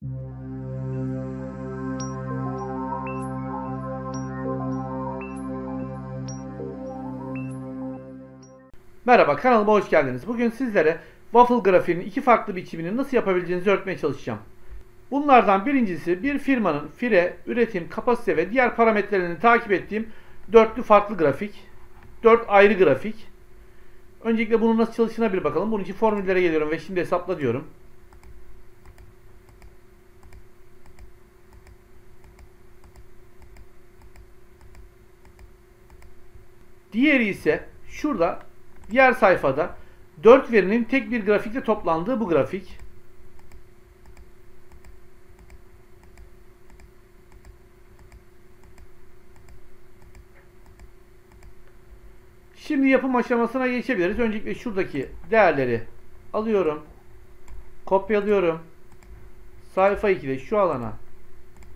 Merhaba, kanalıma hoş geldiniz. Bugün sizlere waffle grafiğinin iki farklı biçimini nasıl yapabileceğinizi öğretmeye çalışacağım. Bunlardan birincisi bir firmanın fire, üretim, kapasite ve diğer parametrelerini takip ettiğim dörtlü farklı grafik. Dört ayrı grafik. Öncelikle bunun nasıl çalıştığına bir bakalım. Bunun için formüllere geliyorum ve şimdi hesapla diyorum. Diğeri ise şurada diğer sayfada 4 verinin tek bir grafikte toplandığı bu grafik. Şimdi yapım aşamasına geçebiliriz. Öncelikle şuradaki değerleri alıyorum. Kopyalıyorum. Sayfa 2'de şu alana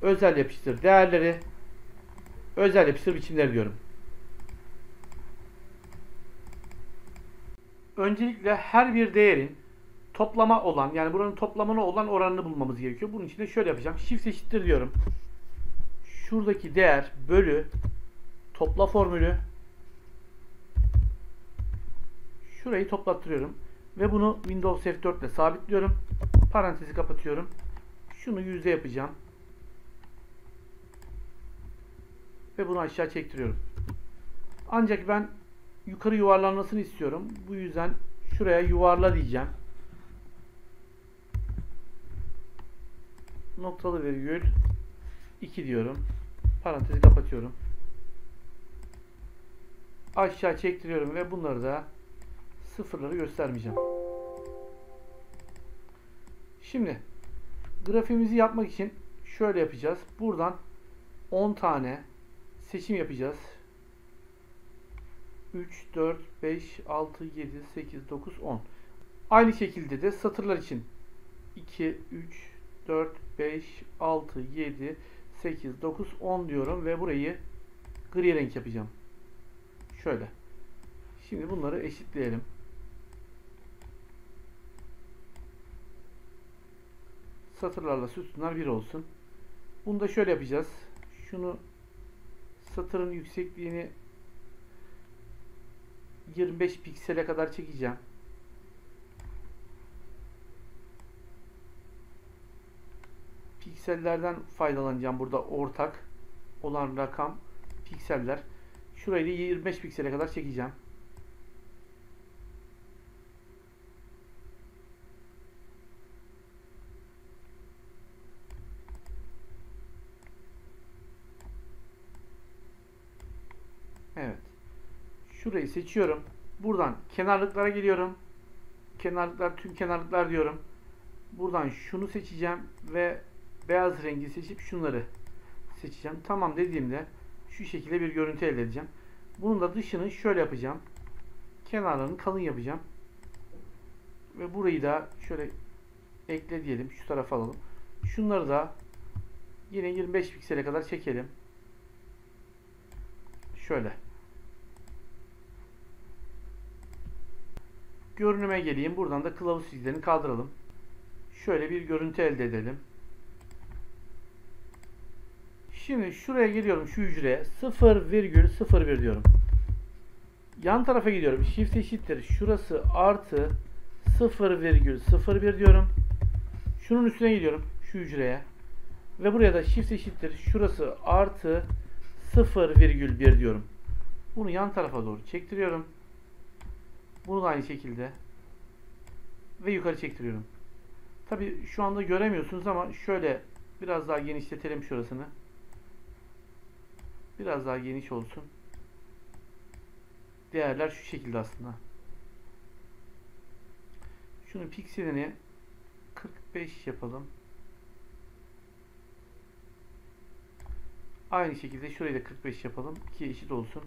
özel yapıştır değerleri, özel yapıştır biçimleri diyorum. Öncelikle her bir değerin toplama olan, yani buranın toplamına olan oranını bulmamız gerekiyor. Bunun için de şöyle yapacağım. Shift eşittir diyorum. Şuradaki değer bölü topla formülü. Şurayı toplattırıyorum. Ve bunu Windows F4 ile sabitliyorum. Parantezi kapatıyorum. Şunu yüzde yapacağım. Ve bunu aşağı çektiriyorum. Ancak ben yukarı yuvarlanmasını istiyorum. Bu yüzden şuraya yuvarla diyeceğim. Noktalı virgül 2 diyorum. Parantezi kapatıyorum. Aşağı çektiriyorum ve bunları da sıfırları göstermeyeceğim. Şimdi grafiğimizi yapmak için şöyle yapacağız. Buradan 10 tane seçim yapacağız. 3, 4, 5, 6, 7, 8, 9, 10. Aynı şekilde de satırlar için 2, 3, 4, 5, 6, 7, 8, 9, 10 diyorum ve burayı gri renk yapacağım. Şöyle. Şimdi bunları eşitleyelim. Satırlarla sütunlar bir olsun. Bunu da şöyle yapacağız. Şunu satırın yüksekliğini 25 piksele kadar çekeceğim. Piksellerden faydalanacağım. Burada ortak olan rakam pikseller. Şurayı da 25 piksele kadar çekeceğim. Evet. Şurayı seçiyorum. Buradan kenarlıklara geliyorum. Kenarlıklar, tüm kenarlıklar diyorum. Buradan şunu seçeceğim ve beyaz rengi seçip şunları seçeceğim. Tamam dediğimde şu şekilde bir görüntü elde edeceğim. Bunun da dışını şöyle yapacağım. Kenarlarını kalın yapacağım. Ve burayı da şöyle ekle diyelim. Şu tarafa alalım. Şunları da yine 25 piksele kadar çekelim. Şöyle. Görünüme geleyim. Buradan da kılavuz çizgilerini kaldıralım. Şöyle bir görüntü elde edelim. Şimdi şuraya geliyorum, şu hücreye 0,01 diyorum. Yan tarafa gidiyorum. Shift eşittir. Şurası artı 0,01 diyorum. Şunun üstüne gidiyorum. Şu hücreye. Ve buraya da shift eşittir. Şurası artı 0,1 diyorum. Bunu yan tarafa doğru çektiriyorum. Bunu da aynı şekilde. Ve yukarı çektiriyorum. Tabi şu anda göremiyorsunuz ama şöyle biraz daha genişletelim şurasını. Biraz daha geniş olsun. Değerler şu şekilde aslında. Şunun pikselini 45 yapalım. Aynı şekilde şurayı da 45 yapalım ki eşit olsun.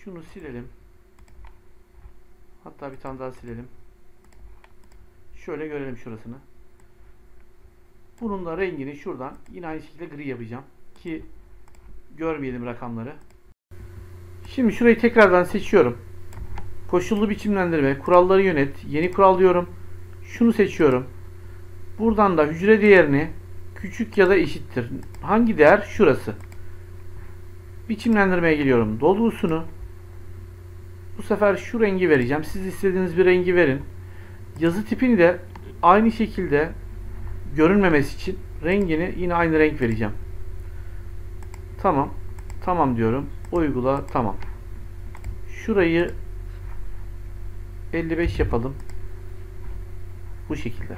Şunu silelim. Hatta bir tane daha silelim. Şöyle görelim şurasını. Bunun da rengini şuradan yine aynı şekilde gri yapacağım ki görmeyelim rakamları. Şimdi şurayı tekrardan seçiyorum. Koşullu biçimlendirme, kuralları yönet, yeni kural diyorum. Şunu seçiyorum. Buradan da hücre değerini küçük ya da eşittir. Hangi değer? Şurası. Biçimlendirmeye geliyorum. Dolgusunu bu sefer şu rengi vereceğim. Siz istediğiniz bir rengi verin. Yazı tipini de aynı şekilde görünmemesi için rengini yine aynı renk vereceğim. Tamam. Tamam diyorum. Uygula. Tamam. Şurayı 55 yapalım. Bu şekilde.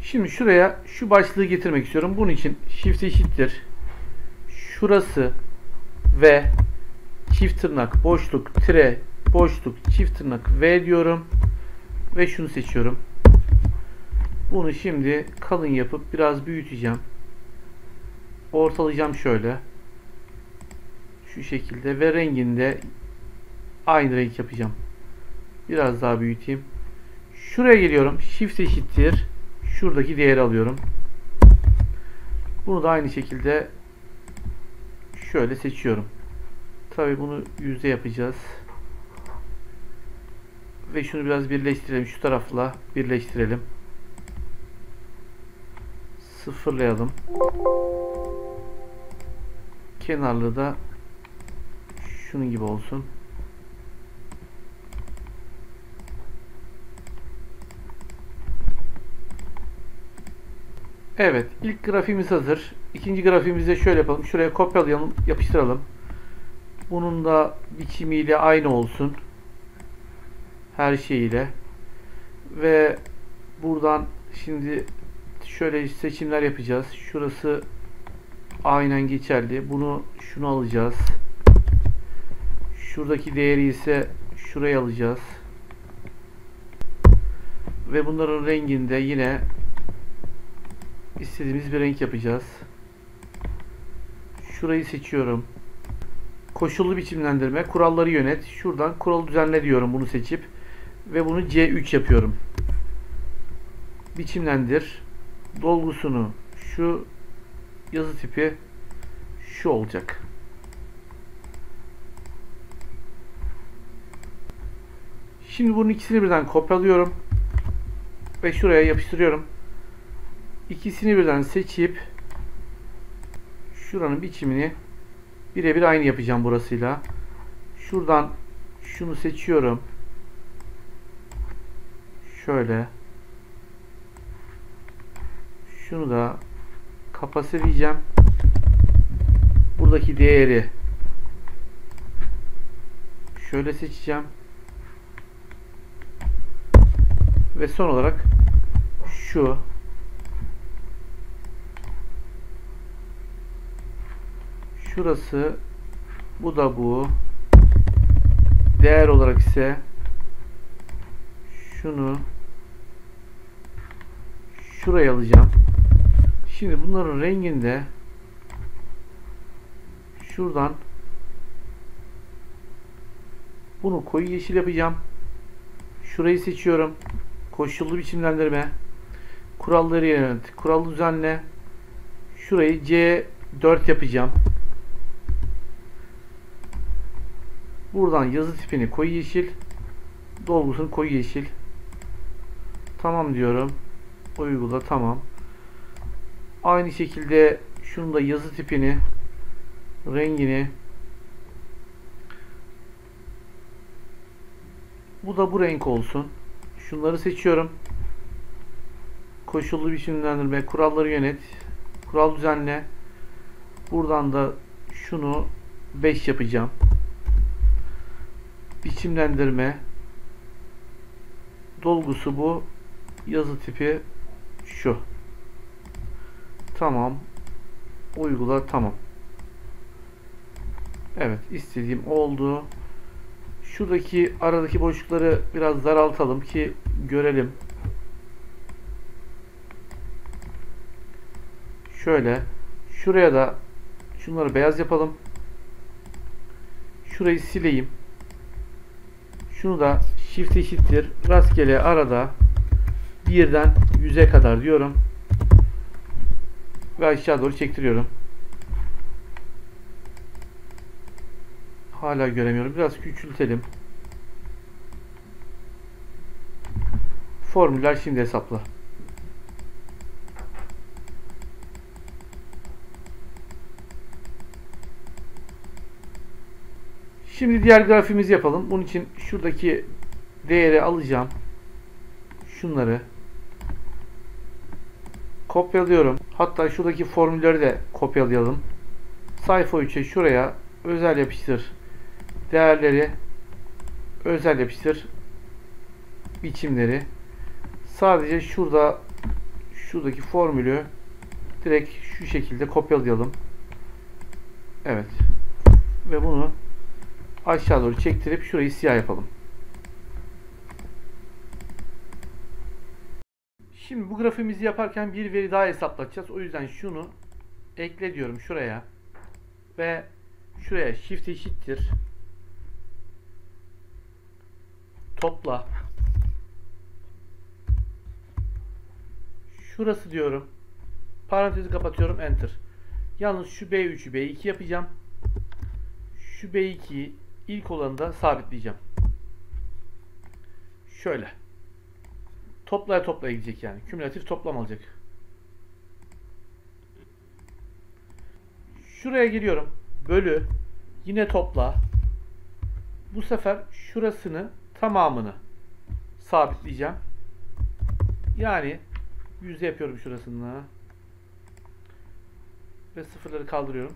Şimdi şuraya şu başlığı getirmek istiyorum. Bunun için shift eşittir. Şurası ve çift tırnak boşluk tire boşluk çift tırnak V diyorum. Ve şunu seçiyorum. Bunu şimdi kalın yapıp biraz büyüteceğim. Ortalayacağım şöyle. Şu şekilde ve rengini de aynı renk yapacağım. Biraz daha büyüteyim. Şuraya geliyorum. Shift eşittir. Şuradaki değeri alıyorum. Bunu da aynı şekilde şöyle seçiyorum. Tabii bunu yüzde yapacağız. Ve şunu biraz birleştirelim. Şu tarafla birleştirelim. Sıfırlayalım. Kenarlı da şunun gibi olsun. Evet, ilk grafiğimiz hazır. İkinci grafiğimizi de şöyle yapalım. Şuraya kopyalayalım, yapıştıralım. Bunun da biçimiyle aynı olsun. Her şeyiyle. Ve buradan şimdi şöyle seçimler yapacağız. Şurası aynen geçerli. Şunu alacağız. Şuradaki değeri ise şuraya alacağız. Ve bunların renginde yine istediğimiz bir renk yapacağız. Şurayı seçiyorum. Koşullu biçimlendirme, kuralları yönet. Şuradan kural düzenle diyorum bunu seçip. Ve bunu C3 yapıyorum. Biçimlendir. Dolgusunu şu, yazı tipi şu olacak. Şimdi bunun ikisini birden kopyalıyorum. Ve şuraya yapıştırıyorum. İkisini birden seçip şuranın biçimini birebir aynı yapacağım burasıyla. Şuradan şunu seçiyorum. Şöyle. Şunu da kapasite diyeceğim. Buradaki değeri şöyle seçeceğim. Ve son olarak şu şurası, bu da bu. Değer olarak ise şunu şuraya alacağım. Şimdi bunların renginde şuradan bunu koyu yeşil yapacağım. Şurayı seçiyorum. Koşullu biçimlendirme. Kuralları yönet. Kural düzenle. Şurayı C4 yapacağım. Buradan yazı tipini koyu yeşil. Dolgusunu koyu yeşil. Tamam diyorum. Uygula. Tamam. Aynı şekilde şunu da yazı tipini, rengini, bu da bu renk olsun. Şunları seçiyorum. Koşullu biçimlendirme, kuralları yönet, kural düzenle. Buradan da şunu 5 yapacağım. Biçimlendirme, dolgusu bu, yazı tipi şu. Tamam. Uygula. Tamam. Evet. İstediğim oldu. Şuradaki aradaki boşlukları biraz daraltalım ki görelim. Şöyle. Şuraya da şunları beyaz yapalım. Şurayı sileyim. Şunu da shift eşittir rastgele arada 1'den 100'e kadar diyorum. Ve aşağı doğru çektiriyorum. Hala göremiyorum. Biraz küçültelim. Formüller şimdi hesapla. Şimdi diğer grafiğimizi yapalım. Bunun için şuradaki değeri alacağım. Şunları kopyalıyorum. Hatta şuradaki formülleri de kopyalayalım. Sayfa 3'e şuraya özel yapıştır değerleri, özel yapıştır biçimleri. Sadece şuradaki formülü direkt şu şekilde kopyalayalım. Evet. Ve bunu aşağı doğru çektirip şurayı siyah yapalım. Şimdi bu grafiğimizi yaparken bir veri daha hesaplatacağız. O yüzden şunu ekle diyorum şuraya. Ve şuraya shift eşittir topla. Şurası diyorum. Parantezi kapatıyorum. Enter. Yalnız şu B3'ü B2 yapacağım. Şu B2'yi ilk olanı sabitleyeceğim. Şöyle. Toplaya toplaya gidecek yani. Kümülatif toplam alacak. Şuraya giriyorum. Bölü. Yine topla. Bu sefer şurasını tamamını sabitleyeceğim. Yani yüzde yapıyorum şurasını. Ve sıfırları kaldırıyorum.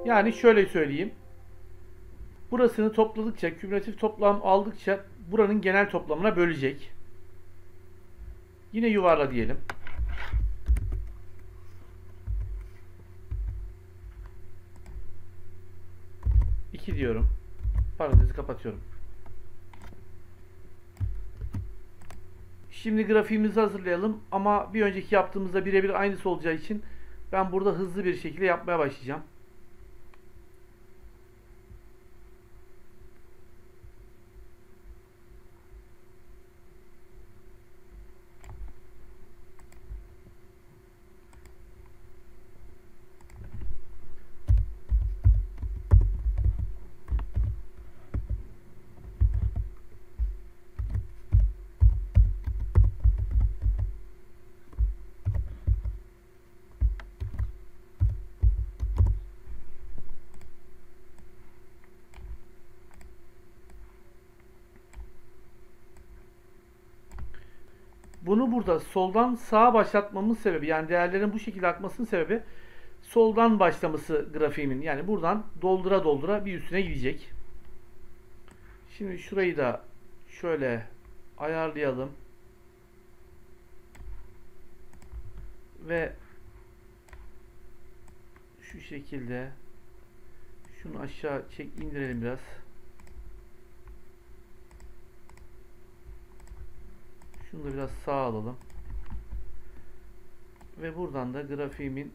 Yani şöyle söyleyeyim. Burasını topladıkça, kümülatif toplam aldıkça buranın genel toplamına bölecek. Yine yuvarla diyelim. İki diyorum. Parantezi kapatıyorum. Şimdi grafiğimizi hazırlayalım ama bir önceki yaptığımızda birebir aynısı olacağı için ben burada hızlı bir şekilde yapmaya başlayacağım. Bunu burada soldan sağa başlatmamın sebebi, yani değerlerin bu şekilde akmasının sebebi soldan başlaması grafiğimin. Yani buradan doldura doldura bir üstüne gidecek. Şimdi şurayı da şöyle ayarlayalım. Ve şu şekilde şunu aşağı indirelim biraz. Şunu da biraz sağa alalım. Ve buradan da grafiğimin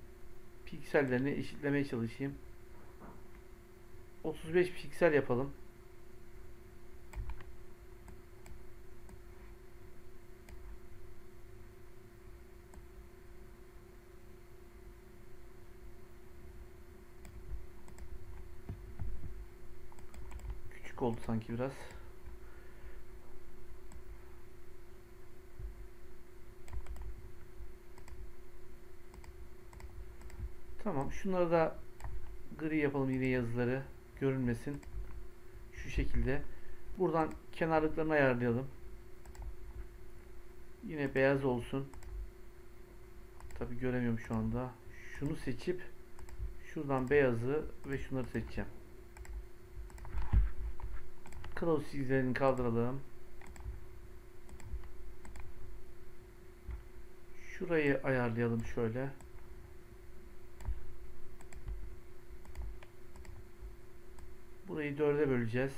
piksellerini eşitlemeye çalışayım. 35 piksel yapalım. Küçük oldu sanki biraz. Tamam. Şunları da gri yapalım, yine yazıları görünmesin. Şu şekilde. Buradan kenarlıklarını ayarlayalım. Yine beyaz olsun. Tabi göremiyorum şu anda. Şunu seçip şuradan beyazı ve şunları seçeceğim. Kılavuz çizgilerini kaldıralım. Şurayı ayarlayalım şöyle. Burayı 4'e böleceğiz.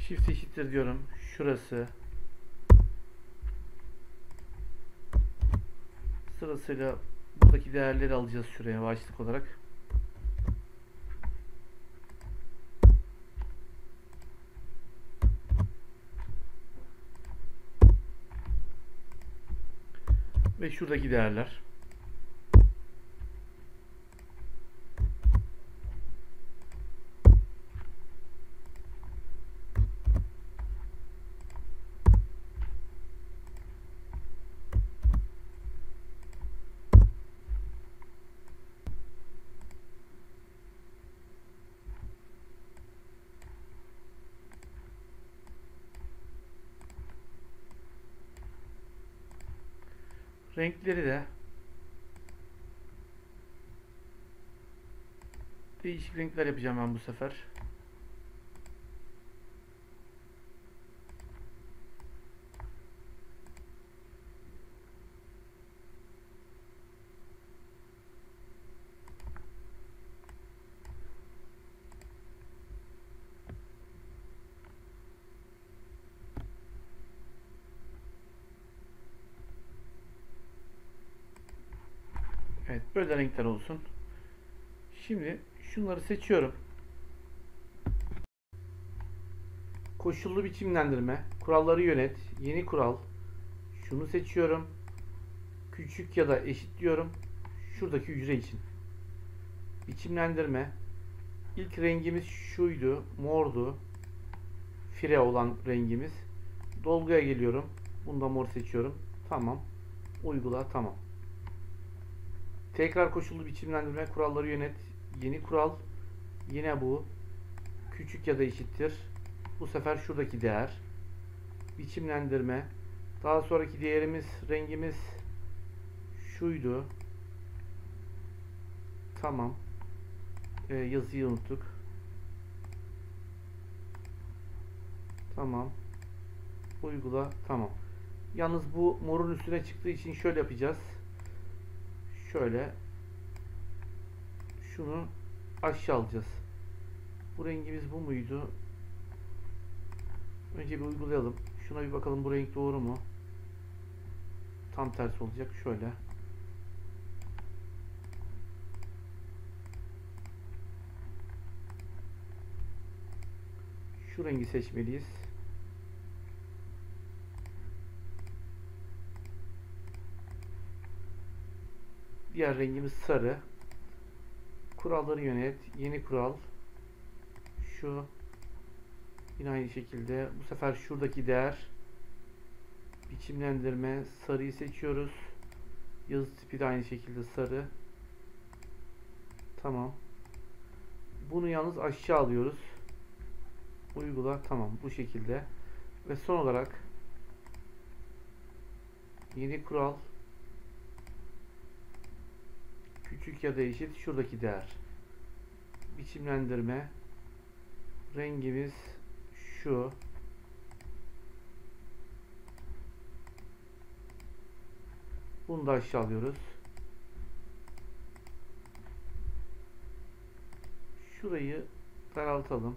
Shift eşittir diyorum. Şurası. Sırasıyla buradaki değerleri alacağız şuraya başlık olarak. Ve şuradaki değerler. Renkleri de değişik renkler yapacağım ben bu sefer. Evet, böyle renkler olsun. Şimdi şunları seçiyorum. Koşullu biçimlendirme, kuralları yönet, yeni kural. Şunu seçiyorum. Küçük ya da eşit diyorum. Şuradaki hücre için. Biçimlendirme. İlk rengimiz şuydu, mordu. Fire olan rengimiz. Dolguya geliyorum. Bunda mor seçiyorum. Tamam. Uygula, tamam. Tekrar koşullu biçimlendirme, kuralları yönet, yeni kural. Yine bu. Küçük ya da eşittir. Bu sefer şuradaki değer. Biçimlendirme. Daha sonraki değerimiz, rengimiz şuydu. Tamam. Yazıyı unuttuk. Tamam. Uygula. Tamam. Yalnız bu morun üstüne çıktığı için şöyle yapacağız. Şöyle. Şunu aşağı alacağız. Bu rengimiz bu muydu? Önce bir uygulayalım. Şuna bir bakalım, bu renk doğru mu? Tam tersi olacak. Şöyle. Şu rengi seçmeliyiz. Diğer rengimiz sarı. Kuralları yönet. Yeni kural. Şu. Yine aynı şekilde. Bu sefer şuradaki değer. Biçimlendirme. Sarıyı seçiyoruz. Yazı tipi de aynı şekilde sarı. Tamam. Bunu yalnız aşağı alıyoruz. Uygula. Tamam. Bu şekilde. Ve son olarak yeni kural. Küçük ya da eşit şuradaki değer. Biçimlendirme. Rengimiz şu. Bunu da aşağı alıyoruz. Şurayı daraltalım.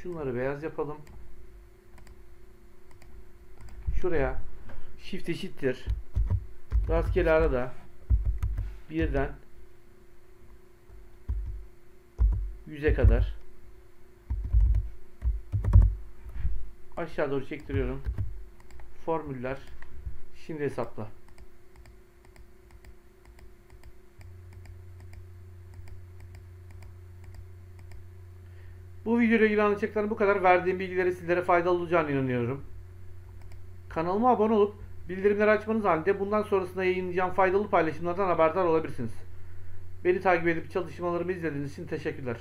Şunları beyaz yapalım. Şuraya shift eşittir. Rastgele arada birden 100'e kadar aşağı doğru çektiriyorum. Formüller. Şimdi hesapla. Bu videoyla ilgili anlatacaklarım bu kadar. Verdiğim bilgileri sizlere faydalı olacağını inanıyorum. Kanalıma abone olup bildirimleri açmanız halinde bundan sonrasında yayınlayacağım faydalı paylaşımlardan haberdar olabilirsiniz. Beni takip edip çalışmalarımı izlediğiniz için teşekkürler.